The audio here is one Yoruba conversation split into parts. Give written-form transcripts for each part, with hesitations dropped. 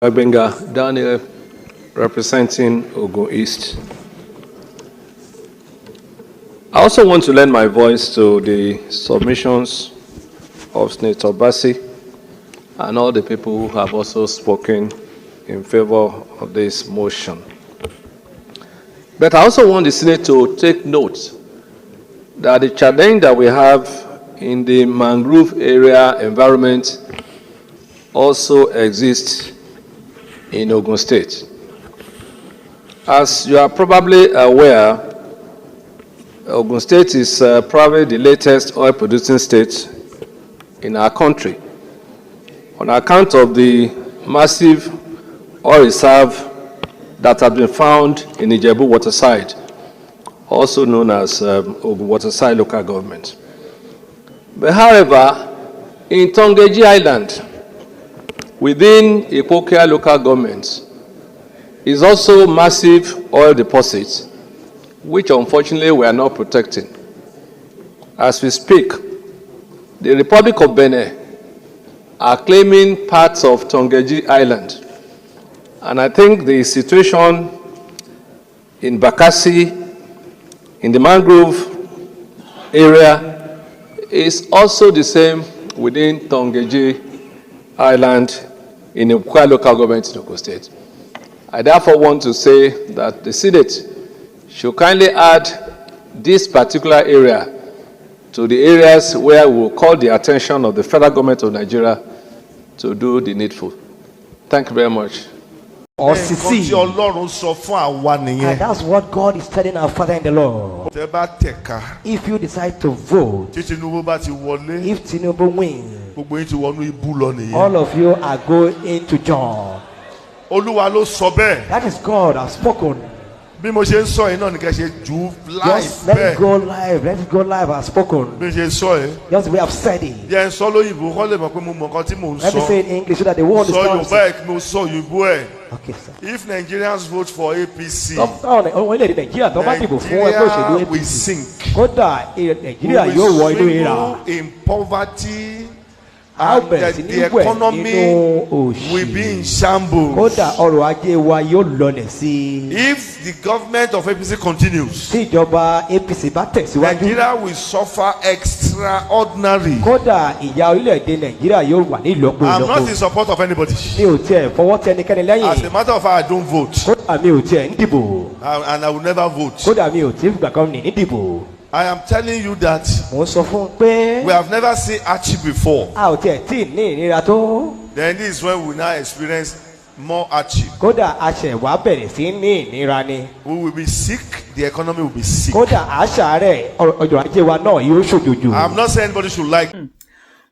Benga Daniel, representing Ogun East. I also want to lend my voice to the submissions of Senator Bassi and all the people who have also spoken in favor of this motion. But I also want the Senate to take note that the challenge that we have in the mangrove area environment also exists in Ogun State. As you are probably aware, Ogun State is probably the latest oil-producing state in our country on account of the massive oil reserve that has been found in Ijebu Waterside, also known as Ogun Waterside Local Government. But however, in Tongeji Island, within Ipokia Local Government, is also massive oil deposits, which unfortunately we are not protecting. As we speak, the Republic of Benin are claiming parts of Tongeji Island. And I think the situation in Bakassi, in the mangrove area, is also the same within Tongeji Island in the Ipokia Local Government in Ogun State. I therefore want to say that the Senate should kindly add this particular area to the areas where we will call the attention of the federal government of Nigeria to do the needful. Thank you very much. And that's what God is telling our Father in the Lord. If you decide to vote, if Tinubu wins, all of you are going to join. That is God has spoken. Just let it go live. Let it go live as spoken. Just we have said it. Let me say in English so that the world understands. Okay, sir. If Nigerians vote for APC, we sink. We will in poverty. And the economy will be in shambles. If the government of APC continues, Nigeria will suffer extraordinary. I'm not in support of anybody. As a matter of fact, I don't vote. And I will never vote. I am telling you that we have never seen Archie before. Then this is when we now experience more Archie. We will be sick, the economy will be sick. I'm not saying anybody should like.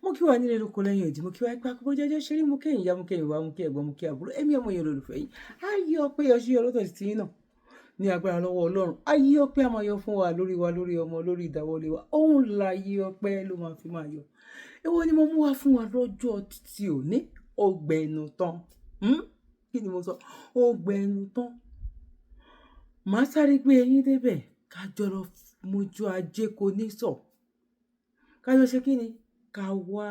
Mo kí wa nílé lóko lẹ́yìn òdì mo kí wa ipa kó jẹjẹ ṣeré mo kẹ́yìn ya mo kẹ́yìn wa mo kí ẹ̀gbọ́n mo kí àbúrò èmi ọmọ yẹn olólùfẹ́ yìí ayé ọpẹ́ yọ sí ọlọ́tọ̀ sí tiyín náà ní agbára lọ́wọ́ Ọlọ́run ayé ọpẹ́ a máa yọ fún wa lórí ọmọ lórí ìdáwọ́lé wa òun láyé ọpẹ́ ló máa fi máa yọ èwo ni mo mú wá fún wa lọ́jọ́ títí òní ọgbẹ̀nu tán kí ni mo sọ ọgbẹ̀nu tán màá sáré gbé ẹyin débẹ̀ kájọ lọ mojú ajé kò ní sọ kájọ ṣe kí ni ká wá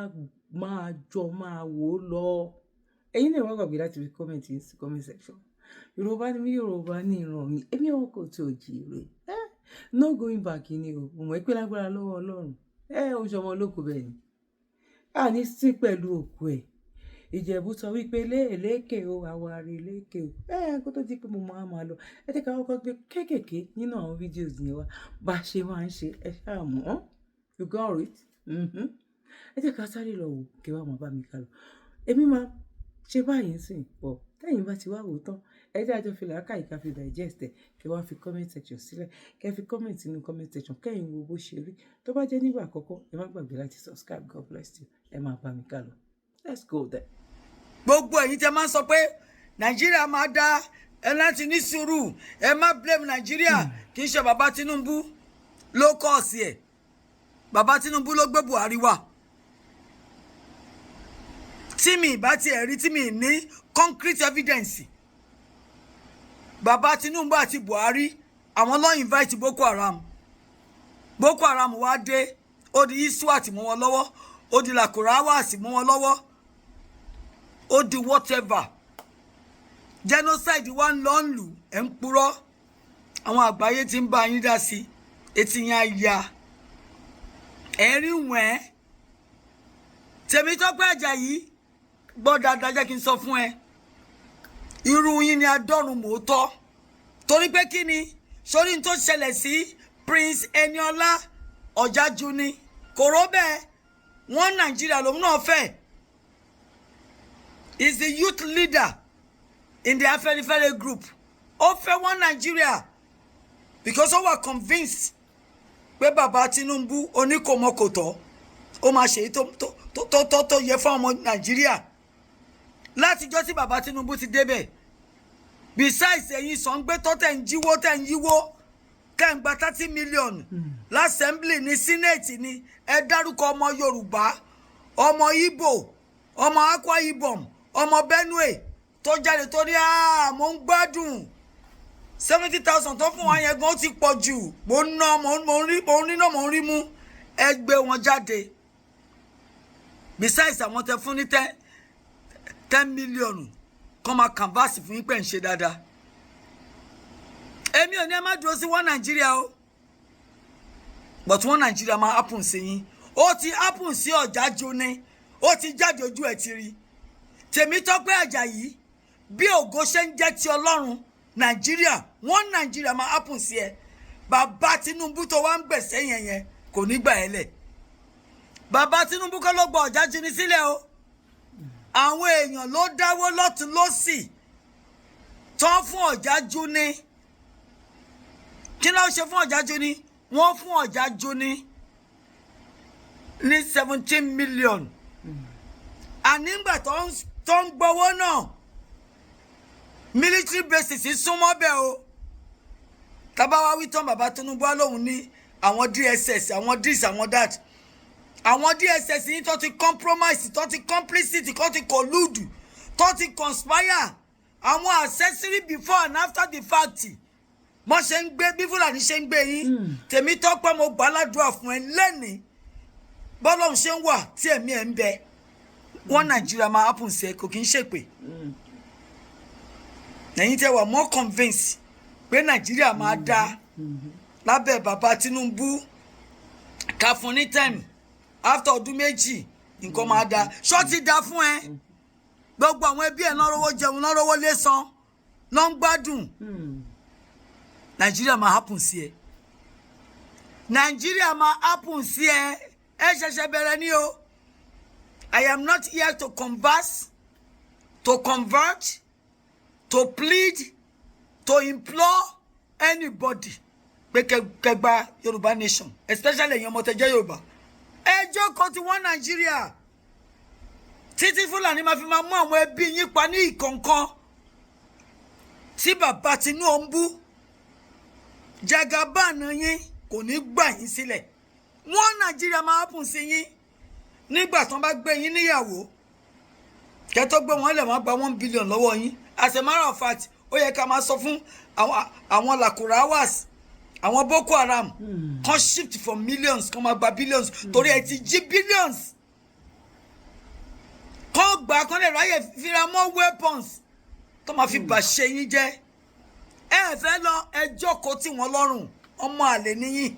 máa jọ máa wò ó lọ ẹ̀yin náà wá gbàgbé láti fi comment in the comment section. Yorùbá ni mí Yorùbá ní ìran mi èmi ọwọ́ kò tó jìrè no going back ni o mo mọ̀ pé lágbára lọ́wọ́ Ọlọ́run ó ṣọmọ olóko bẹ́ẹ̀ ni a ní sí pẹ̀lú òkú ẹ̀ Ìjẹ̀bú sọ wípé léèké o àwárí léèké o kó tó di pé mo máa lọ ẹ tẹ́ ká kọ́kọ́ gbé kéékèèké nínú àwọn fídíòs yẹn wá bá a ṣe máa ń ṣe ẹ ṣáà mọ̀ you got it ẹ tẹ́ ká sáré lọ wò kí wàá máa bá mi kà lọ èmi máa ṣe báyìí sìn pọ̀ tẹ́yìn bá ti wá wò tán ẹ jẹ́ àjọ fi làákàyè ká fi digest ẹ̀ kí wá fi comment section sílẹ̀ kẹ́ fi comment nínú comment section kẹ́yìn wo bó ṣe rí tó bá jẹ́ nígbà àkọ́kọ́ ẹ má gbàgbé láti subscribe. God bless you ẹ máa bá mi ká lọ let's go there. Gbogbo ẹ̀yin tẹ́ máa ń sọ pé Nàìjíríà máa dá ẹ láti ní sùúrù ẹ má blame Nàìjíríà kì í ṣe bàbá Tinubu ló kọ́ọ̀sì ẹ̀ bàbá Tinubu ló gbé Buhari wá tí mi bá tiẹ̀ rí tí mi ní concrete evidence bàbá Tinubu àti Buhari àwọn ló invite Boko Haram wá dé ó di ISWAT mọ́ wọn lọ́wọ́ ó di Lakurawa sí mọ́ wọn lọ́wọ́ ó di whatever genocide wà ń lọ ń lù ẹ̀ ń purọ́ àwọn àgbáyé tí ń bá yín dá sí etí yín á ya ẹ̀rí wọ̀n Tèmítọ́pẹ́ Àjàyí gbọ́ dáadáa jẹ́ kí n sọ fún ẹ irú yín ni adọ́run mòótọ́ torí pé kí ni sórí tó ṣẹlẹ̀ sí Prince Eniola Ọ̀jájú ni kò rọ́ bẹ́ẹ̀ wọ́n Nàìjíríà lòun náà fẹ́ is the youth leader in the Afenifere group ó fẹ́ wọ́n Nàìjíríà because ó wà convinced pé bàbá Tinubu oníkòmọkòtọ́ ó máa ṣe tó yẹ fún ọmọ Nàìjíríà látijọ́ tí bàbá Tinubu ti débẹ̀ besides ẹ̀yin sọ ń gbé tó tẹ̀ ń jíwó tẹ̀ ń yíwó tẹ̀ ń gba 30 million l'assembly ní senate ní ẹ dárúkọ ọmọ Yorùbá ọmọ Igbo ọmọ Akwa Ibom ọmọ Benue tó jáde tó ní mo ń gbádùn 70,000 tó fún wa yẹn gan ó ti pọ̀ jù mo ń rí mú ẹ gbé wọn jáde besides àwọn tẹ fún ní 10 million kọ́ máa canvas fún yín pé ń ṣe dáadáa èmi ò ní ẹ má dúró sí wọn Nàìjíríà o but wọn Nàìjíríà máa happen sí yín ó ti happen sí Ọ̀jájú ni ó ti jáde ojú ẹ̀ ti rí Tèmítọ́pẹ́ Àjàyí bí ògo ṣe ń jẹ́ ti Ọlọ́run Nàìjíríà wọn Nàìjíríà máa happen sí ẹ bàbá Tinubu tó wá ń gbẹ̀sẹ̀ yẹn kò ní gbà ẹ́ lẹ̀ bàbá Tinubu kọ́ ló gbọ́ Ọ̀jájú ni sílẹ̀ o àwọn èèyàn ló dáwó lọ́tún lọ́sì tán fún Ọ̀jájú ni kí ló ṣe fún Ọ̀jájú ni wọ́n fún Ọ̀jájú ní 17 million ànígbà tó ń gbowó náà military bases súnmọ́ bẹ́ẹ̀ o tábàwá wí tán bàbá Tinubu lòun ní àwọn DSS àwọn this àwọn that àwọn DSS yìí tó ti compromise tó ti complicit tó ti collude tó ti conspire àwọn accessory before and after the fact mo ṣe ń gbé bí Fúlàní ṣe ń gbé yín Tèmítọ́pẹ́ mo gbà ládùúrà fún ẹ lẹ́ni bọ́lọ́run ṣe ń wà tí ẹ̀mí ẹ̀ ń bẹ wọ́n Nàìjíríà máa happen sí ẹ kò kí ń ṣèpè lẹ́yìn tẹ́ wà more convinced pé Nàìjíríà máa dá lábẹ́ bàbá Tinubu ká fún ní time after ọdún méjì nǹkan máa dá ṣọ́ọ̀tì dá fún ẹ gbogbo àwọn ẹbí ẹ̀ náà rówó jẹun náà rówó lé san náà ń gbádùn Nàìjíríà máa happen sí ẹ Nàìjíríà máa happen sí ẹ ẹ ṣẹ̀ṣẹ̀ bẹ̀rẹ̀ ní o I am not here to converse to convert to plead to implore anybody pé kẹgbà Yorùbá nation especially èèyàn mọ̀tẹ́jẹ́ Yorùbá ẹjọ́ kan ti wọ́n Nàìjíríà títí Fúlàní máa fi máa mú àwọn ẹbí yín pa ní ìkọ̀ọ̀kan tí bàbá Tinubu jagabáàna yín kò ní gbà yín sílẹ̀ wọ́n Nàìjíríà máa happen sí yín nígbà tán bá gbé yín níyàwó kẹ́tọ́ gbé wọn lẹ̀ wọ́n gba 1 billion lọ́wọ́ yín as a matter of fact ó yẹ ká máa sọ fún àwọn Lakurawas àwọn Boko Haram kan shift from millions kan máa gba billions torí ẹ ti jí billions kan gbà kan lè ráyè fira mọ́ weapons tó máa fi bà ṣe yín jẹ́ ẹ fẹ́ lọ ẹjọ́ kó tí wọ́n lọ́rùn ọmọ àlè níyìn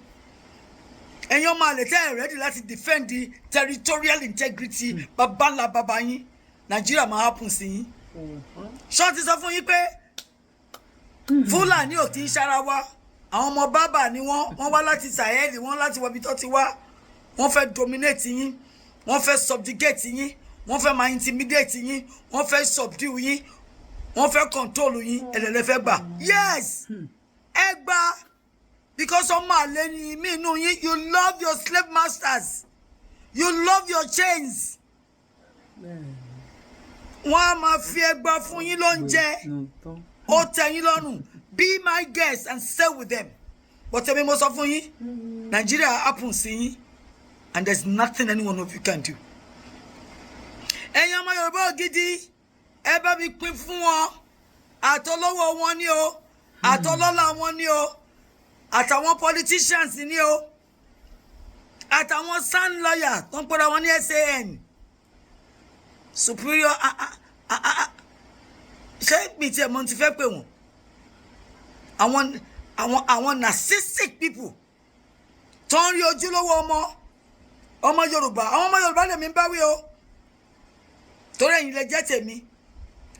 ẹ̀yin ọmọ àlè tẹ́ ẹ̀ ready láti defend the territorial integrity bàbá ńlá bàbá yín Nàìjíríà máa happen sí yín ṣọ́ọ̀tì sọ fún yín pé Fúlàní ò tí ń ṣara wa àwọn ọmọ bábà ni wọ́n wá láti Sahel wọ́n láti wọbi tó ti wá wọ́n fẹ́ dominate yín wọ́n fẹ́ subjugate yín wọ́n fẹ́ máa intimidate yín wọ́n fẹ́ subdue yín wọ́n fẹ́ control yín ẹ̀lẹ́lẹ́ fẹ́ gbà yes ẹ gbà because ọmọ àlè ni mí inú yín you love your slave masters you love your chains wọ́n á máa fi ẹgbà fún yín lóúnjẹ ó tẹ́ yín lọ́rùn be my guest and stay with them but tell me mo sọ fún yín Nigeria happen sí yín and there's nothing any one of you can do ẹ̀yin ọmọ Yorùbá ògidì ẹ bá mi pín fún wọn àtọlọ́wọ́ wọn ni o àtọlọ́lá wọn ni o àtàwọn politicians ni o àtàwọn sound lawyer tó ń pera wọn ní SAN superior ṣé mi tiẹ̀ mọ̀ ti fẹ́ pè wọ́n àwọn narcissistic people tó ń rí ojúlówó ọmọ Yorùbá àwọn ọmọ Yorùbá lèmi ń bá wí o torí ẹ̀yin lẹ jẹ́ tèmi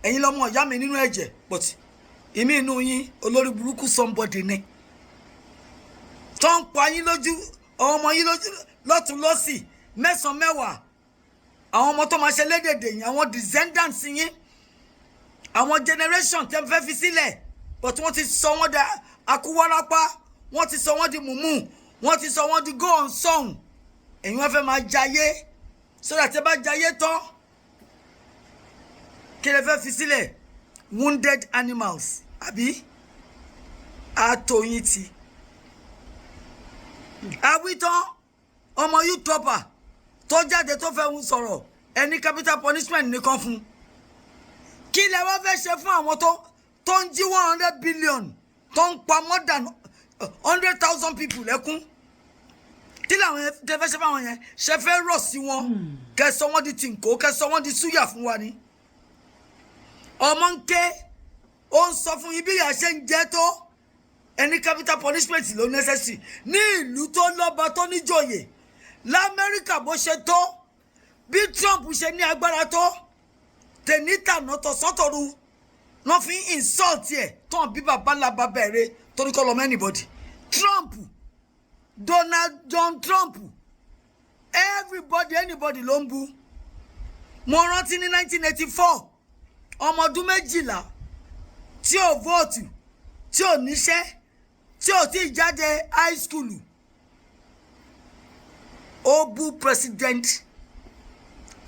ẹ̀yin lọ́mọ ìyá mi nínú ẹ̀jẹ̀ but ìmí inú yín olórí burúkú somebody ni tó ń pa yín lójú ọmọ yín lójú lọ́tún lọ́sì mẹ́sàn-án mẹ́wàá àwọn ọmọ tó máa ṣe lédèdè yín àwọn descendants yín àwọn generation tẹ́ fẹ́ fi sílẹ̀ but wọ́n ti sọ wọ́n di akúwárápá wọ́n ti sọ wọ́n di mùmú wọ́n ti sọ wọ́n di go on song ẹ̀yin wọ́n fẹ́ máa jayé sọ́dọ̀ tẹ́ bá jayé tán kí lè fẹ́ fi sílẹ̀ wounded animals àbí àtòyìn ti àwítán ọmọ youtuber tó jáde tó fẹ́ ń sọ̀rọ̀ ẹni capital punishment nìkan fún kí lè wá fẹ́ ṣe fún àwọn tó ń jí 100 billion tó ń pa more than 100,000 people lẹ́kún kí làwọn tẹ fẹ́ ṣe fáwọn yẹn ṣe fẹ́ rọ̀ sí wọn kẹsọ wọn di tìǹkó kẹsọ wọn di súyà fún wa ni ọmọ ń ké ó ń sọ fún yín bí ìyà ṣe ń jẹ tó ẹni capital punishment ló necessary ní ìlú tó lọ́ba tó níjòyè lamẹ́ríkà bó ṣe tó bí Trump ṣe ní agbára tó tẹ̀nítà nọ́tọ̀ sọ́tọ̀rù wọ́n fi insult ẹ̀ tán bí bàbá làbá bẹ̀rẹ̀ torí kọ́ lọ́mọ anybody Donald Trump anybody ló ń bú mo rántí ní 1984 ọmọ ọdún 12 tí ò vote tí ò níṣẹ́ tí ò tí jáde high school ó bú president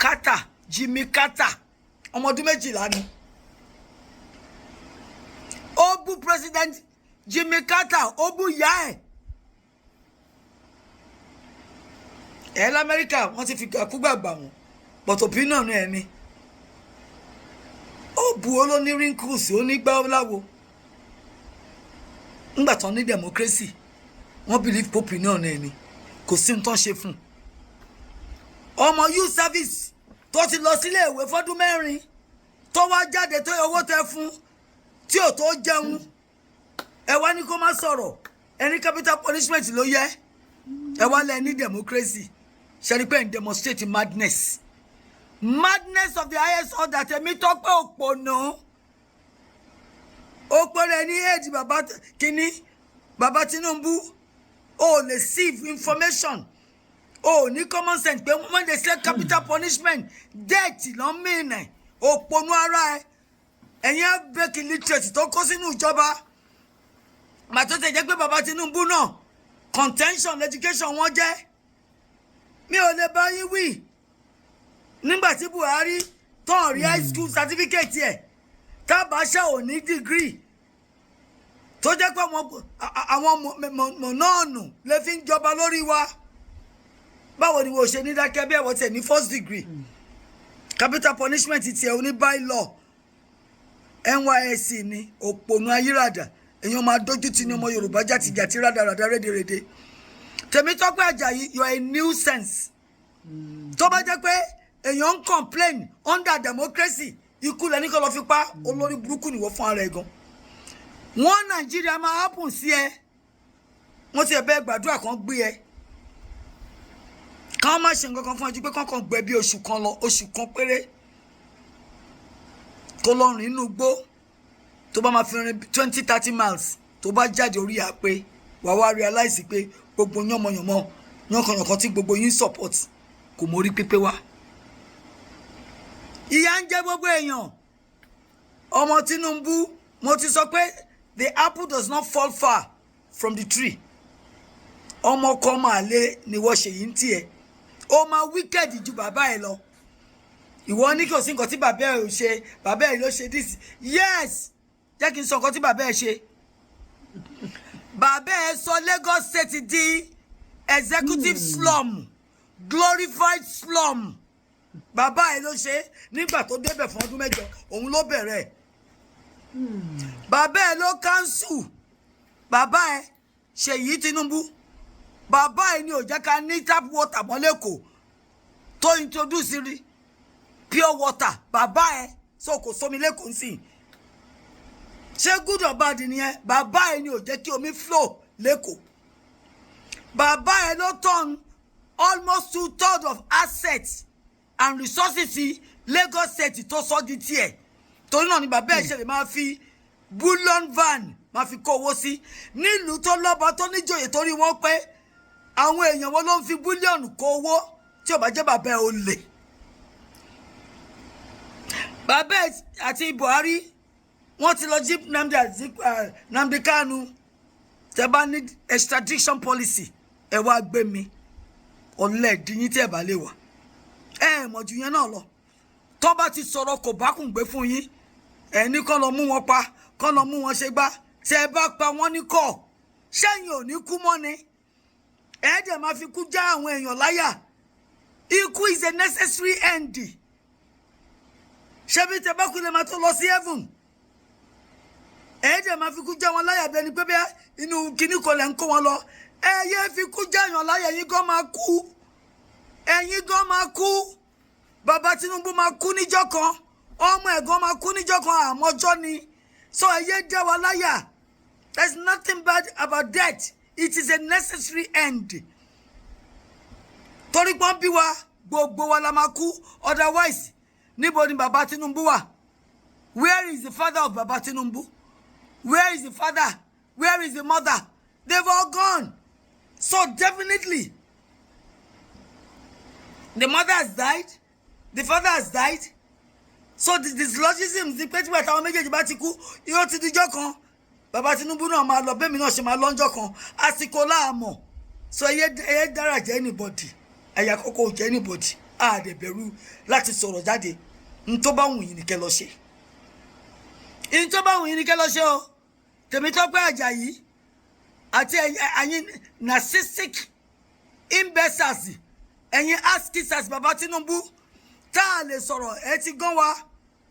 Carter Jimmy Carter ọmọ ọdún 12 ni ó bú president Jimmy Carter ó bú ìyá ẹ̀ l'Amẹ́ríkà wọ́n ti fi kúgbà gbà wọ́n but opinion ẹ̀ ni ó bu olóní wrinkles onígbà láwo ńgbà tán ní democracy wọ́n believe opinion ẹ̀ ni kò sí nǹkan ṣe fún ọmọ youth service tó ti lọ sílé ìwé fọ́dún 4 tó wá jáde tó owó tẹ fún tí ò tó jẹun ẹ wá ní kó má sọ̀rọ̀ ẹni capital punishment ló yẹ ẹ wá lẹ ní democracy ṣe rí pé ń demonstrate madness of the highest order tèmi tọ́pẹ́ òpònà òpònà ní èdè bàbá Tinubu ó lè sieve information ó ní common sense pé wọ́n lè ṣe capital punishment death ló ń mìíràn òpònà ara ẹ̀ ẹ̀yin abẹ́kì literate tó kó sínú ìjọba màtó tẹ̀ jẹ́ pé bàbá Tinubu náà contention education wọn jẹ́ mi ò lè bá yín wí nígbà tí Buhari tán rí high school certificate ẹ̀ tábàṣà ò ní degree tó jẹ́ pé àwọn mọ̀nàánù lè fi ń jọba lórí wa báwo ni wọ́n ṣe ní dákẹ́ bí ẹ̀wọ̀n tẹ̀ ní first degree capital punishment tiẹ̀ oní by law NYSC ni òpònú ayírádà èèyàn máa dójú tì ní ọmọ Yorùbá jàtìjàtì rádaràdà rédèrèdè Tèmítọ́pẹ́ Àjàyí you are a nuisance tó bá jẹ́ pé èèyàn ń complain under democracy ikú lẹ́ni kọ́ lọ fi pa olórí burúkú nìwọ fún ara ẹ̀ gan wọ́n Nàìjíríà máa happen sí ẹ wọ́n ti ẹ̀bẹ́ gbàdúrà kan gbé ẹ káwọn má ṣe nǹkan kan fún ẹjú pé kọ́kàn gbẹ bí oṣù kan péré kó lọ rìn inú igbó tó bá máa fi rin 20-30 miles tó bá jáde orí àpé wà wá realize pé gbogbo yánmọ̀yánmọ̀ yánkanyànkan tí gbogbo yín support kò mórí pípé wá ìyà ń jẹ gbogbo èèyàn ọmọ Tinubu mo ti sọ pé the apple does not fall far from the tree ọmọ kan máa lé ni wọ́n ṣe yìí ń tiẹ̀ ó máa wicked ju bàbá ẹ̀ lọ ìwọ ní kí o sí nǹkan tí bàbá ẹ̀ ò ṣe bàbá ẹ̀ ló ṣe this yes jẹ́ kí n sọ nǹkan tí bàbá ẹ̀ ṣe bàbá ẹ̀ sọ Lagos State di executive slum glorified slum bàbá ẹ̀ ló ṣe nígbà tó débẹ̀ fún ọdún 8 òun ló bẹ̀rẹ̀ bàbá ẹ̀ ló council bàbá ẹ̀ Ṣèyí Tinubu bàbá ẹ̀ ni ò jẹ́ ká ní tap water mọ́ lẹ́kọ̀ọ́ tó introduce rí pure water bàbá ẹ̀ so kò sómi lẹ́kọ̀ọ́ sí ṣé good or bad nìyẹn? Bàbá ẹ ni ò jẹ́ kí omi flow lẹ́kọ̀ọ́. Bàbá ẹ ló turn almost 2/3 of assets and resources sí Lagos State tó sọ di tiẹ̀. Torí náà ni bàbá ẹ ṣe lè máa fi bullion van máa fi kó owó sí nílùú tó lọ́ba tó níjòyè torí wọ́n pé àwọn èèyàn wọn ló ń fi búlíọ̀nù kó owó tí ò bá jẹ́ bàbá ẹ ò lè. Bàbá ẹ àti Buhari wọ́n ti lọ jí Nnamdi Kanu tẹ́ bá ní extradition policy ẹ wá gbé mi ọ̀lẹ́ẹ̀dínyín tí ẹ bá lè wà ẹ mọ̀ jù yẹn náà lọ tó bá ti sọ̀rọ̀ kò bá kùn gbé fún yín ẹ ní kọ́ lọ mú wọn pa kọ́ lọ mú wọn ṣe gbá tí ẹ bá pa wọ́n ní kọ́ ṣẹ́yìn ò ní kú mọ́ ni ẹ dẹ̀ máa fi kú já àwọn èèyàn láyà. Ikú is a necessary end. Ṣebí tẹ́ bá kú lè máa tó lọ sí heaven. Ẹ dẹ̀ máa fi kú já wọn láyà bẹ́ẹ̀ ni pé bẹ́ẹ̀ inú kíní kò lẹ̀ ń kó wọn lọ. Ẹ yé fi kú já èèyàn láyà ẹ̀yin gan máa kú. Ẹ̀yin gan máa kú. Bàbá Tinubu máa kú níjọ́ kan. Ọmọ ẹ̀gbọ́n máa kú níjọ́ kan àmọ́jọ́ ni. So ẹ yé dá wa láyà. There's nothing bad about death. It is a necessary end. Torí pọ́n bí wa gbogbo wa la máa kú. Otherwise níbo ni Bàbá Tinubu wà? Where is the father of Bàbá Tinubu? Where is the father? Where is the mother? They've all gone. So definitely the mother has died. The father has died. So the syllogism ti pé tí wà táwọn méjèèjì bá ti kú yóò ti dijọ́ kan. Bàbá Tinubu náà máa lọ bẹ́ẹ̀ mi náà ṣe máa lọ́njọ́ kan àsìkò láàmọ̀. So ẹyẹ dára jẹ́ anybody ẹ̀yà kọ́kọ́ jẹ́ anybody àdẹ̀bẹ̀rù láti sọ̀rọ̀ jáde n tó bá wùn yín ni kẹ́ lọ ṣe. n tó bá wùn yín ni kẹ́ lọ ṣe o. Tèmítọ́pẹ́ Àjàyí àti ẹ̀yin narcissistic imbeciles ẹ̀yin ass kissers Bàbá Tinubu tá a lè sọ̀rọ̀ ẹ ti gán wa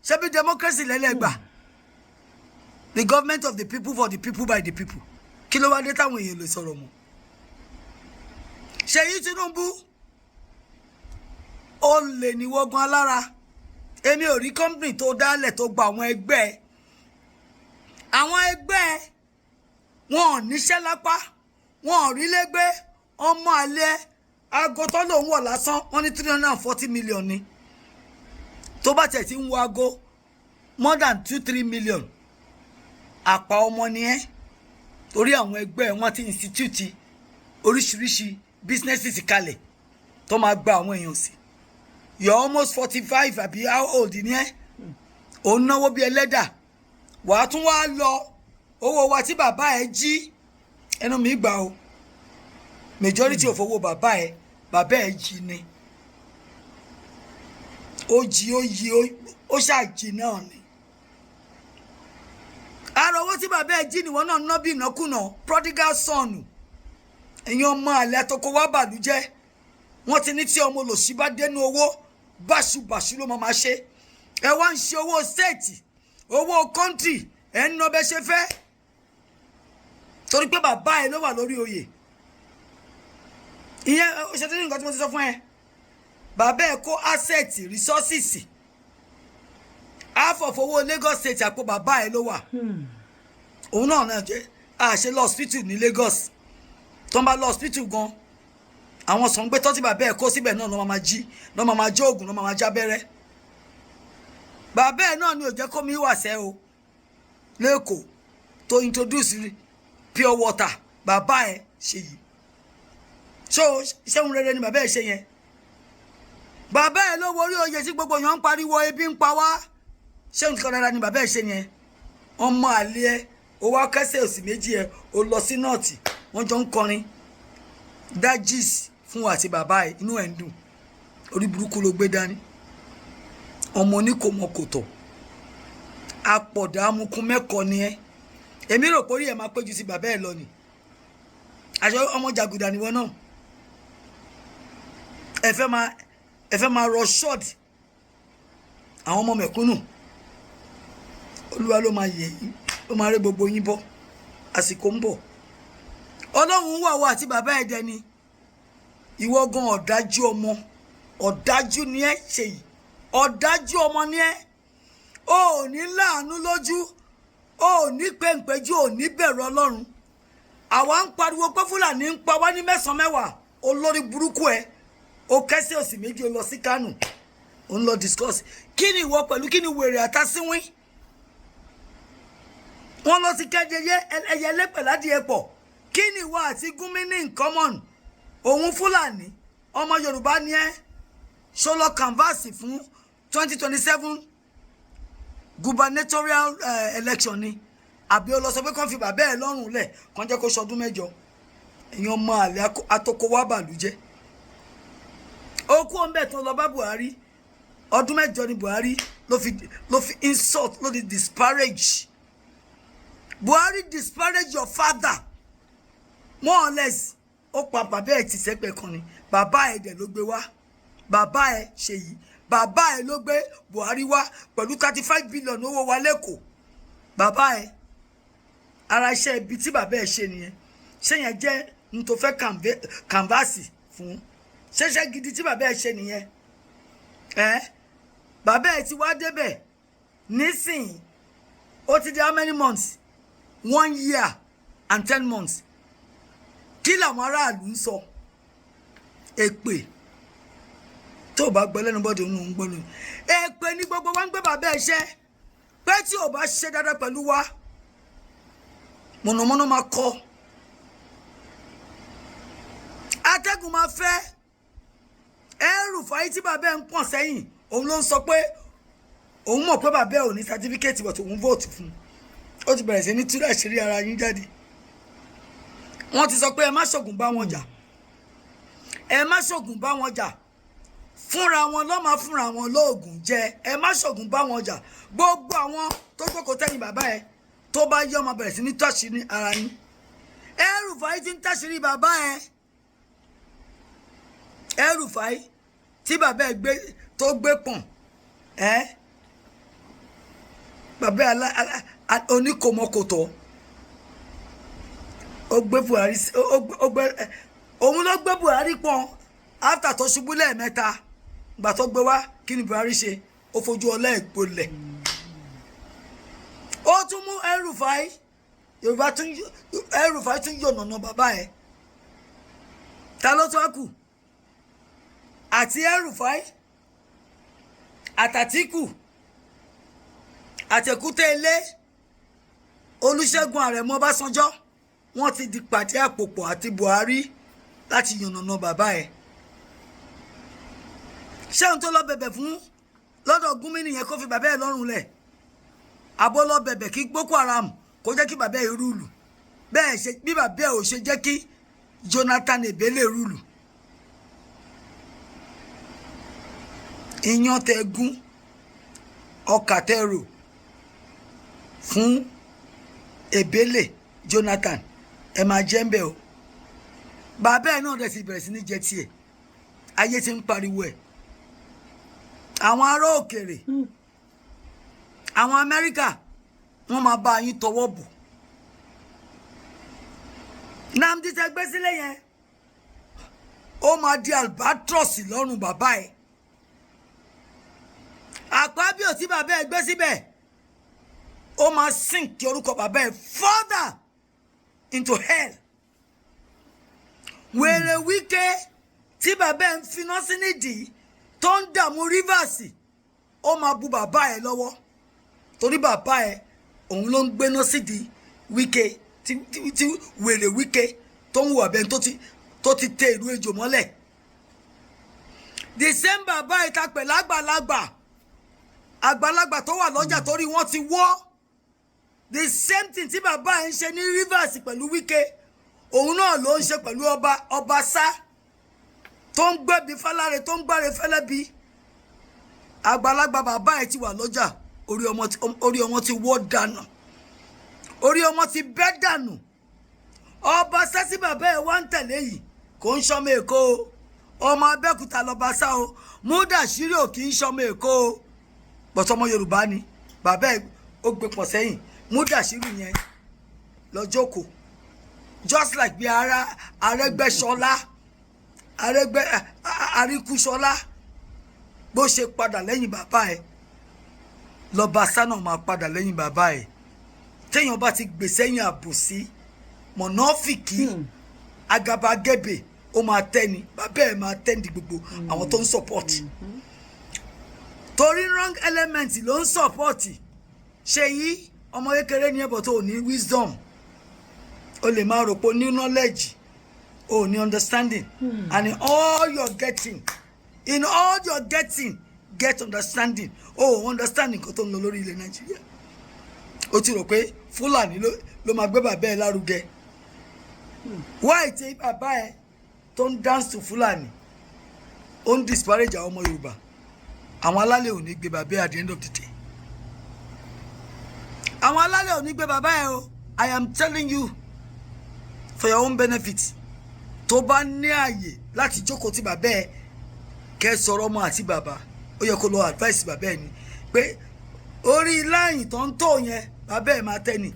ṣebí democracy lẹ́lẹ́gbà. The government of the people for the people by the people. Kí ló wá dé táwọn èèyàn lè sọ̀rọ̀ mọ́? Ṣèyí Tinubu ó lè ní wọ́gan alára. Èmi ò rí company tó dálẹ̀ tó gba àwọn ẹgbẹ́. Àwọn ẹgbẹ́ wọn ò níṣẹ́ lápá, wọn ò rí lẹ́gbẹ́, ọmọ àlẹ́ aago tó lòun wọ̀ lásán wọ́n ní 340 million ni. Tó bá tẹ̀ tí ń wo aago more than 2-3 million. Àpá ọmọ ni ẹ́ torí àwọn ẹgbẹ́ wọn ti institute oríṣiríṣi businesses kalẹ̀ tó máa gba àwọn èèyàn sí. You're almost 45 àbí how old ni ẹ́ òun náwó bí ẹlẹ́dà wàá tún wá lọ owó wa tí bàbá ẹ jí ẹnu mi gbà o majority of owó bàbá ẹ jí ni ó jí ó ṣàjì náà ni. Ara owó tí bàbá ẹ jí níwọ̀n náà ná bí ìnákúnà prodigal son ẹ̀yin ọmọ àlẹ́ àtọkọ wá bàlújẹ́ wọ́n ti ní tí ọmọ olòṣì bá dénú owó báṣubàṣu ló máa ṣe ẹ wá ń ṣe owó state owó country ẹ ń ná bẹ́ ṣe fẹ́ torí pé bàbá ẹ ló wà lórí oyè ìyẹn ó ṣe tí ní nǹkan tí mo ti sọ fún ẹ bàbá ẹ kó asset resources half of owó Lagos State àpò bàbá ẹ ló wà òun náà jẹ́ àṣẹ lọ hospital ní Lagos tó ń bá lọ hospital gan àwọn sàn gbé tọ́tí bàbá ẹ kó síbẹ̀ náà ló máa jí ló máa jó oògùn ló máa já bẹ́rẹ́ bàbá ẹ náà ni ò jẹ́ kó mi wà sẹ́ o lẹ́kọ̀ọ́ tó introduce pure water bàbá ẹ ṣe yìí ṣé òun rere ni bàbá ẹ ṣe yẹn bàbá ẹ ló worí oyè tí gbogbo èèyàn ń pariwo ebi ń pa wá ṣé òun kan rárá ni bàbá ẹ ṣe yẹn ọmọ àlè ẹ ó wá kẹsẹ̀ òsì méjì ẹ ó lọ sí nọ́ọ̀tì wọ́n jọ ń kọrin dajis fún wa àti bàbá ẹ inú ẹ̀ ń dùn orí burúkú ló gbé dání ọmọ oníkòmọkòtò apọ̀dà amukun mẹ́kọ̀ọ́ ni ẹ èmi rò pé orí ẹ máa péjú sí bàbá ẹ lọ ni àṣọ ọmọ jàgùdà níwọ náà ẹ fẹ́ máa rọ short àwọn ọmọ mẹ̀kúnnù olúwa ló máa yẹ yín ló máa rẹ́ gbogbo yín bọ́ àsìkò ń bọ̀ ọlọ́run wà wá àti bàbá ẹ̀ dẹni ìwọ gan ọ̀dájú ọmọ ọ̀dájú ni ẹ ṣe yìí ọ̀dájú ọmọ ni ẹ ò ní láàánú lójú ó ní pèǹpéjú ò ní bẹ̀rù Ọlọ́run àwa ń pariwo pé Fúlàní ń pa wá ní mẹ́sàn-án mẹ́wàá olórí burúkú ẹ ó kẹ́sẹ̀ òsì méjì ó lọ sí Kánò ó ń lọ discuss kí ni ìwọ pẹ̀lú kí ni wèrè àtàsíwín wọn lọ sí kẹ́jẹyẹ ẹyẹlé pẹ̀ládìẹ pọ̀ kí ni ìwọ àti Gúnmi ní in common òun Fúlàní ọmọ Yorùbá ni ẹ ṣọlọ canvas fún 2027 gubernatorial election ni àbí ó lọ sọ pé kàn fi bàbá ẹ lọ́rùn lẹ̀ kàn jẹ́ kó ṣọdún mẹ́jọ èèyàn mọ àlẹ́ atokowá bàlújẹ́ ó kú ọ̀nbẹ tó lọ bá Buhari ọdún mẹ́jọ ni Buhari ló fi insult ló di disparage Buhari disparage your father more or less ó pa bàbá ẹ ti sẹ́gbẹ̀ẹ́ kan ni bàbá ẹ dẹ̀ ló gbé wá bàbá ẹ Ṣèyí bàbá ẹ ló gbé Buhari wá pẹ̀lú 35 billion owó wa lẹ́kọ̀ọ́ bàbá ẹ ara iṣẹ́ ibi tí bàbá ẹ ṣe nìyẹn ṣé yẹn jẹ́ n tó fẹ́ kànváàsì fún ṣẹ́ṣẹ́ gidi tí bàbá ẹ ṣe nìyẹn bàbá ẹ ti wá débẹ̀ nísìnyí ó ti di how many months 1 year and 10 months kí làwọn aráàlú ń sọ èpè tó bá gbọ́ lẹ́nu bọ́dọ̀ ń gbọ́ lónìí èpè ní gbogbo wa ń gbé bàbá ẹ ṣẹ́ pé tí ò bá ṣe dáadáa pẹ̀lú wa mọ̀nàmọ́ná máa kọ́ atẹ́gùn máa fẹ́ ẹrù fàáyí tí bàbá ẹ ń pọ̀n sẹ́yìn òun ló ń sọ pé òun mọ̀ pé bàbá ẹ ò ní sátífíkẹ́ẹ̀tì bọ̀ tó òun vóòtù fún ó ti bẹ̀rẹ̀ sí ní túrẹ̀ àṣírí ara yín jáde wọ́n ti sọ pé ẹ má ṣògùn bá wọn jà ẹ má ṣògùn bá wọn jà fúnra wọn ló máa fúnra wọn lóògùn jẹ ẹ má ṣògùn bá wọn jà gbogbo àwọn tó jókòó tẹ̀yìn bàbá ẹ tó bá yọ ọmọ bẹ̀rẹ̀ sí ní tàṣírí ara yín El-Rufai ti ń tàṣírí bàbá ẹ El-Rufai tí bàbá ẹ gbé tó gbé pọ̀n bàbá ẹ oníkòmọkòtò ó gbé Buhari òun ló gbé Buhari pọ̀n after tó ṣubú lẹ́ẹ̀mẹ́ta gbà tó gbé wá kí ni Buhari ṣe ó fojú ọlá ẹ̀ gbolẹ̀ ó tún mú El-Rufai El-Rufai tún yọ̀ nànà bàbá ẹ̀ ta ló tó kù àti El-Rufai àtàtìkù àtẹ̀kútẹ́ ilé Olúṣẹ́gun Àrẹ̀mọ Ọbásanjọ́ wọ́n ti di pàdé àpòpọ̀ àti Buhari láti yànnàná bàbá ẹ̀ ṣé ohun tó lọ bẹ̀bẹ̀ fún lọ́dọ̀ Gúnmi nìyẹn kó fi bàbá ẹ̀ lọ́rùn lẹ̀ àbó lọ bẹ̀bẹ̀ kí Boko Haram kó jẹ́ kí bàbá ẹ̀ rúùlù bẹ́ẹ̀ ṣe bí bàbá ẹ̀ ò ṣe jẹ́ kí Jonathan Ebele rúùlù iyán tẹ gún ọkà tẹ rò fún Ebele Jonathan ẹ máa jẹ́ ń bẹ̀ o bàbá ẹ̀ náà dẹ̀ sì bẹ̀rẹ̀ sí ní jẹ tiẹ̀ ayé ti ń pariwo ẹ̀ àwọn ará òkèèrè àwọn Amẹ́ríkà wọ́n máa bá yín tọwọ́ bù Nnamdi tẹ gbé sílẹ̀ yẹn ó máa di albatross lọ́rùn bàbá ẹ̀ Akpabio tí bàbá ẹ̀ gbé síbẹ̀ ó máa sink orúkọ bàbá ẹ̀ further into hell wèrè Wike tí bàbá ẹ̀ ń finá sí nídìí tó ń dààmú Rivers ó máa bu bàbá ẹ̀ lọ́wọ́ torí bàbá ẹ̀ òun ló ń gbéná sídìí Wike tí wèrè Wike tó ń wù abẹ́ tó ti tẹ ìlú ejò mọ́lẹ̀ the same bàbá ẹ̀ ta pẹ̀lú àgbàlagbà tó wà lọ́jà torí wọ́n ti wọ́ the same thing tí bàbá ẹ̀ ń ṣe ní Rivers pẹ̀lú Wike òun náà ló ń ṣe pẹ̀lú ọba sá tó ń gbẹ́bi fáláre tó ń gbáre fẹ́lẹ́bi àgbàlagbà bàbá ẹ̀ ti wà lọ́jà orí ọmọ ti wọ́ dànù orí ọmọ ti bẹ́ dànù ọba sá sí bàbá ẹ̀ wá ń tẹ̀lé yìí kò ń ṣọmọ Èkó ọmọ Abẹ́òkúta lọ́ba sá o Múdàṣírí ò kì í ṣọmọ Èkó o bọ̀tọ̀ ọmọ Yorùbá ni bàbá ẹ̀ ó gbé pọ̀ sẹ́yìn Múdàṣírí yẹn lọ jókòó just like bí Arẹ́gbẹ́ṣọlá Àríkúṣọlá bó ṣe padà lẹ́yìn bàbá ẹ̀ lọ́ba sá náà máa padà lẹ́yìn bàbá ẹ̀ téèyàn bá ti gbè sẹ́yìn àbòsí mọ̀nàfìkì agabagebe ó máa tẹ́ni bàbá ẹ̀ máa tẹ́ni gbogbo àwọn tó ń support torí wrong element ló ń support ṣe yí ọmọ kékeré ní ẹ̀bọ̀ tó ní wisdom o lè máa rò pé o ní knowledge o ní understanding and in all you're getting get understanding understanding kan tó ń lọ lórí ilẹ̀ Nàìjíríà o ti rò pé Fúlàní ló máa gbé bàbá ẹ lárugẹ why tí bàbá ẹ tó ń dance to Fúlàní ó ń disparage àwọn ọmọ Yorùbá àwọn alálẹ̀ ò ní gbé bàbá ẹ at the end of the day àwọn alálẹ̀ ò ní gbé bàbá ẹ o I am telling you for your own benefit tó bá ní àyè láti jókòó tí bàbá ẹ kẹ́ sọ̀rọ̀ ọmọ àti bàbá ó yẹ kó lọ advice bàbá ẹ ni pé orí láyìn tó ń tó yẹn bàbá ẹ máa tẹ́ ni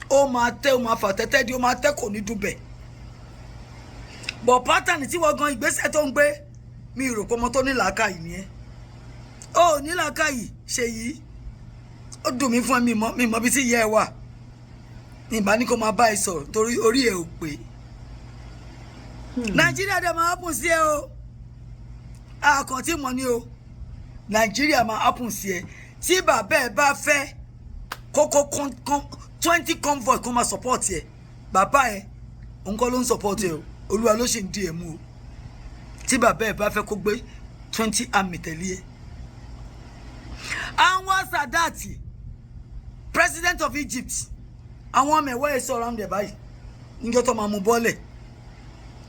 ó máa tẹ́ ó máa fà tẹ́tẹ́ di ó máa tẹ́ kò ní dùbẹ̀ bọ̀ pátánì tí wọ́n gan ìgbésẹ̀ tó ń gbé mi rò pé ọmọ tó ní làákàyè ni ẹ́ ó ní làákàyè ṣe yìí ó dùn mí fún mi mọ́ bí tí yẹ ẹ wà ní ìbá ní kó máa bá ẹ sọ̀rọ̀ torí orí ẹ ò pé Nàìjíríà dẹ̀ máa hápùn sí ẹ o àkàn tí mo ní o Nàìjíríà máa hápùn sí ẹ tí bàbá ẹ bá fẹ́ kókó 20 convoy kó máa support ẹ bàbá ẹ òun kọ́ ló ń support ẹ o Olúwa ló ṣe ń di ẹ mú o tí bàbá ẹ bá fẹ́ kó gbé 20 army tẹ̀lé ẹ. Anwar Sadat president of Egypt àwọn ọmọ ẹ̀ surround ẹ̀ báyìí níjọ́ tó máa mú bọ́ọ̀lẹ̀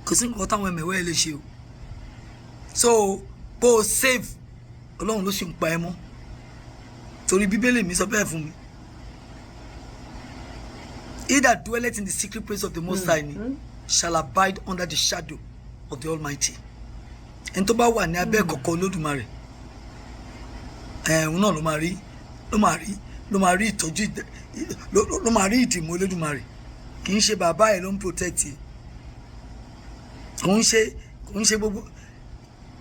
kò sí nǹkan táwọn ọmọ ẹ̀ lè ṣe o so bó o save Ọlọ́run ló ṣe ń pa ẹ mọ́ torí Bíbélì mi sọ bẹ́ẹ̀ fún mi he that dwelleth in the secret place of the Most High shall abide under the shadow of the Almighty ẹni tó bá wà ní abẹ́ ìkọ̀kọ̀ Olódùmarè òun náà ló máa rí ìtọ́jú ló máa rí ìdìmú Olódùmarè kì í ṣe bàbá ẹ̀ ló ń protect ẹ̀ kò ń ṣe gbogbo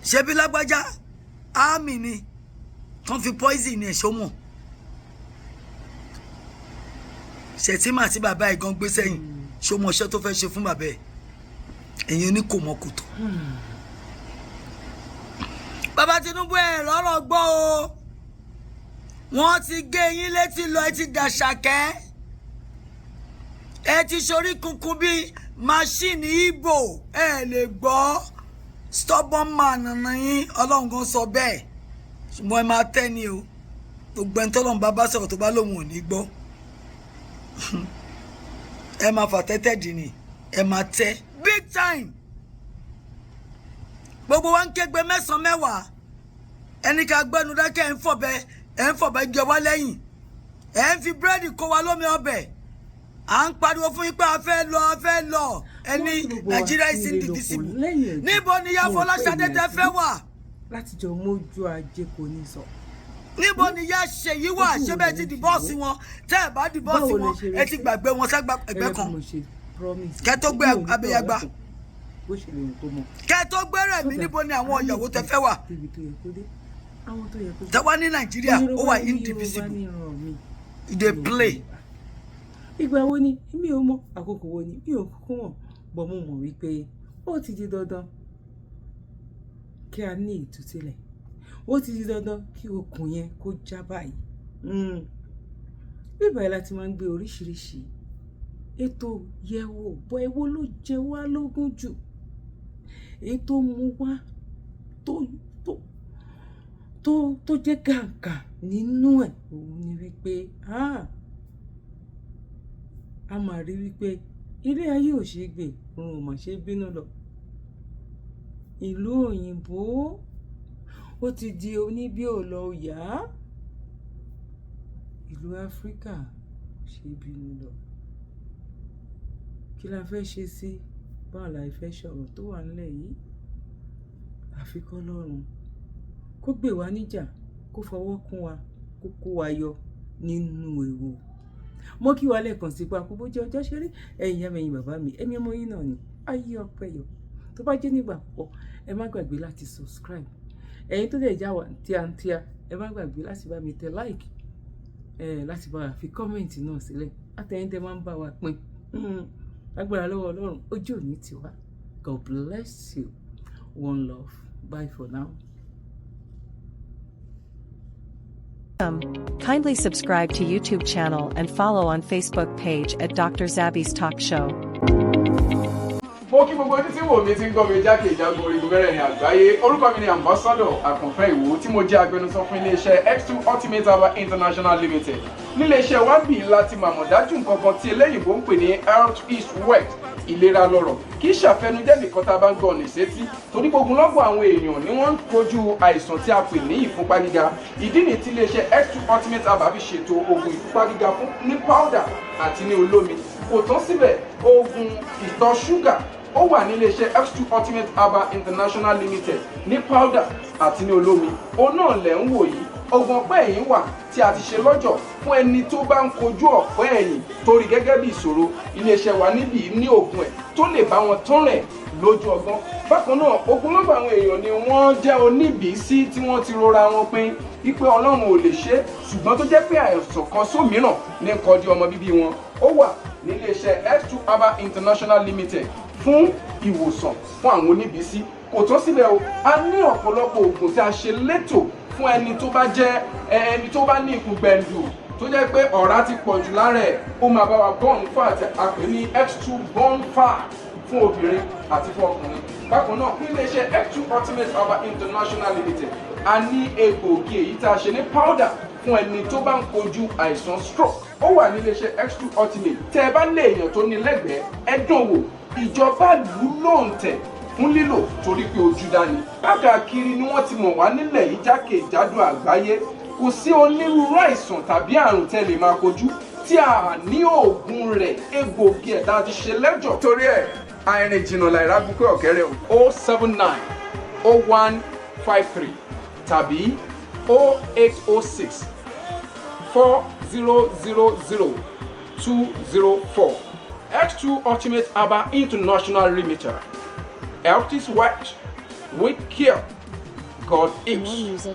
ṣe bí lágbájá ámì ni kàn fi poison ní ẹ̀ṣọ́ mọ̀ ṣètìmọ̀ àti bàbá ẹ̀ gan gbé sẹ́yìn ṣó mọ iṣẹ́ tó fẹ́ ṣe fún bàbá ẹ̀ ẹ̀yin oní kò mọ kòtò. Bàbá Tinubu ẹ̀ lọ́rọ̀ gbọ́ o wọ́n ti gé yín létí lọ ẹ ti dàṣàkẹ́ ẹ ti ṣorí kunkun bíi máṣíìnì Ìgbò ẹ lè gbọ́ stubborn man nànà yín Ọlọ́run kan sọ bẹ́ẹ̀ ṣùgbọ́n ẹ máa tẹ́ ni o gbogbo ẹni tọ́lọ́run bá sọ̀rọ̀ tó bá lóun ò ní gbọ́ ẹ máa fà tẹ́tẹ́ dì ní ẹ máa tẹ́ big time gbogbo wa ń kégbe mẹ́sàn-án mẹ́wàá ẹni ká gbẹ́nu dákẹ́ ẹ̀ ń fọ̀bẹ jẹ wá lẹ́yìn ẹ̀ ń fi búrẹ́dì kó wa lómi ọbẹ̀ à ń pariwo fún yín pé a fẹ́ lọ ẹni Nàìjíríà is indivisible níbo ni ìyá Fọláṣadé tẹ fẹ́ wà. láti jọ mójú ajé kò ní sọ. níbo ni ìyá Ṣèyí wà ṣé bẹ́ẹ̀ ti dìbọ́ọ̀sì wọn tẹ́ ẹ̀ bá dìbọ́ọ̀sì wọn ẹ ti gbàgbé wọn ságbá ẹgbẹ́ kan kẹ́ tó gbé abẹ́yàgbá kẹ́ tó gbé rẹ̀ mí níbo ni àwọn ìyàwó tẹ fẹ́ wà. tẹ́wá ní Nàìjíríà ó wà indivisible they play. ìgbà wo ni mi ò mọ àkókò wo ni mi ò kúkú mọ̀ bọ́ mo mọ̀ wípé ó ti di dandan kí a ní ìtúsílẹ̀ ó ti di dandan kí okùn yẹn kó já báyìí. bíbá ẹ̀ láti máa ń gbé oríṣiríṣi ètò yẹ̀wò bọ́ èwo ló jẹ wá lógún jù ètò mú wá tó jẹ́ gàǹgà nínú ẹ̀ òun ni wípé a máa rí wípé ilé ayé ò ṣe é gbé òun ò mà ṣe é bínú lọ ìlú òyìnbó ó ti di oníbí ò lọ yá ìlú Áfíríkà ò ṣe é bínú lọ kí la fẹ́ ṣe sí báwo la fẹ́ sọ̀rọ̀ tó wà nílẹ̀ yìí àfi k'Ọlọ́run kó gbè wá níjà kó fọwọ́ kún wa kó kó wa yọ nínú ewu. Mo kí wa lẹ́ẹ̀kan sí pé àkókò jẹ́ ọjọ́ ṣeré ẹ̀yin ìyá mi ẹ̀yin bàbá mi ẹ̀mí ọmọ yín náà ni ayé ọpẹ́ yọ tó bá jẹ́ nígbà púpọ̀ ẹ má gbàgbé láti subscribe ẹ̀yin tó dẹ̀ já wa tíátíá ẹ má gbàgbé láti bá mi tẹ like láti bá wa fi kọ́mẹ̀ntì náà sílẹ̀ àtẹ̀yìn tẹ́ máa ń bá wa pín agbára lọ́wọ́ Ọlọ́run ojú òní tiwa. God bless you. One love. Bye for now. Kindly subscribe to YouTube channel and follow on Facebook page at Dr. Zabby's Talk Show. Mo kí gbogbo ojú tí wò mí ti ń gbọ́ mi jákèjádò orígun mẹ́rẹ̀ẹ̀rin àgbáyé. Orúkọ mi ni Ambassador Àkànfẹ́ Ìwò tí mo jẹ́ agbẹnusọ fún iléeṣẹ́ X2 Ultimate Herbal International Limited. Níléeṣẹ́ wa bí láti màmọ̀ dájú nǹkan kan tí eléyìnbó ń pè ní health is wealth, ìlera lọ́rọ̀. Kì í ṣàfẹnujẹ́ nìkan tá a bá ń gbọ́ ní sétí torí gbogbo àwọn èèyàn ni wọ́n ń kojú àìsàn tí a pè ní ìfúnpá gíga. Ìdí ni tí iléeṣẹ́ X2 Ultimate Herbal fi ṣètò oògùn ìfúnpá gíga fún ní powder àti ní olómi. Kò tán síbẹ̀, oògùn ìtọ̀ ṣúgà ó wà ní iléeṣẹ́ X2 Ultimate Herbal International Limited ní powder àti ní olómi. Òun náà lẹ̀ ń wò yìí. Oògùn ọ̀pẹ́ ẹ̀yìn wà tí a ti ṣe lọ́jọ̀ fún ẹni tó bá ń kojú ọ̀pẹ́ ẹ̀yìn torí gẹ́gẹ́ bí ìṣòro. Iléeṣẹ́ wa níbí ní oògùn ẹ̀ tó lè bá wọn tán rẹ̀ lójú ọgbọ́n. Bákan náà, ogunlọ́gọ̀ àwọn èèyàn ni wọ́n jẹ́ oníbìísí tí wọ́n ti rora wọn pín wípé Ọlọ́run ò lè ṣe, ṣùgbọ́n tó jẹ́ pé àìsàn kan sómìíràn ní nǹkan di ọmọ bíbí wọn. Ó wà ní iléeṣẹ́ X2 Herbal International Limited fún ìwòsàn fún àwọn oníbìísí. Kò tán síbẹ̀ o, a ní ọ̀pọ̀lọpọ̀ oògùn tí a ṣe létò fún ẹni tó bá jẹ́ ẹni tó bá ní ikùn gbẹ̀ndù tó jẹ́ pé ọ̀rá ti pọ̀ jù lára ẹ̀, ó máa bá wa burn fat, a pè ní X2 burn fat fún obìnrin àti fún ọkùnrin. Bákan náà, ní iléeṣẹ́ X2 Ultimate Herbal International Limited, a ní egbòogi èyí tá a ṣe ní powder fún ẹni tó bá ń kojú àìsàn stroke. Ó wà ní iléeṣẹ́ X2 Ultimate. Tẹ́ ẹ bá lé èèyàn tó ní lẹ́gbẹ̀ẹ́, ẹ dán wò. Ìjọba lù ú lóǹtẹ̀ fún lílò torí pé ojú dání. Káàkiri ni wọ́n ti mọ̀ wá nílẹ̀ yìí jákèjádò àgbáyé. Kò sí onírúurú àìsàn tàbí àrùn tẹ́ lè máa kojú tí a ní oògùn rẹ̀ egbòogi ẹ̀dá ti ṣe lẹ́jọ̀. Torí ẹ̀ àìrìn jìnnà láìra gbúpẹ́ ọ̀kẹ́rẹ́ o 079 0153 tàbí 0806 4000 204. X2 Ultimate Herbal International Limited. Health is wealth with care. God is.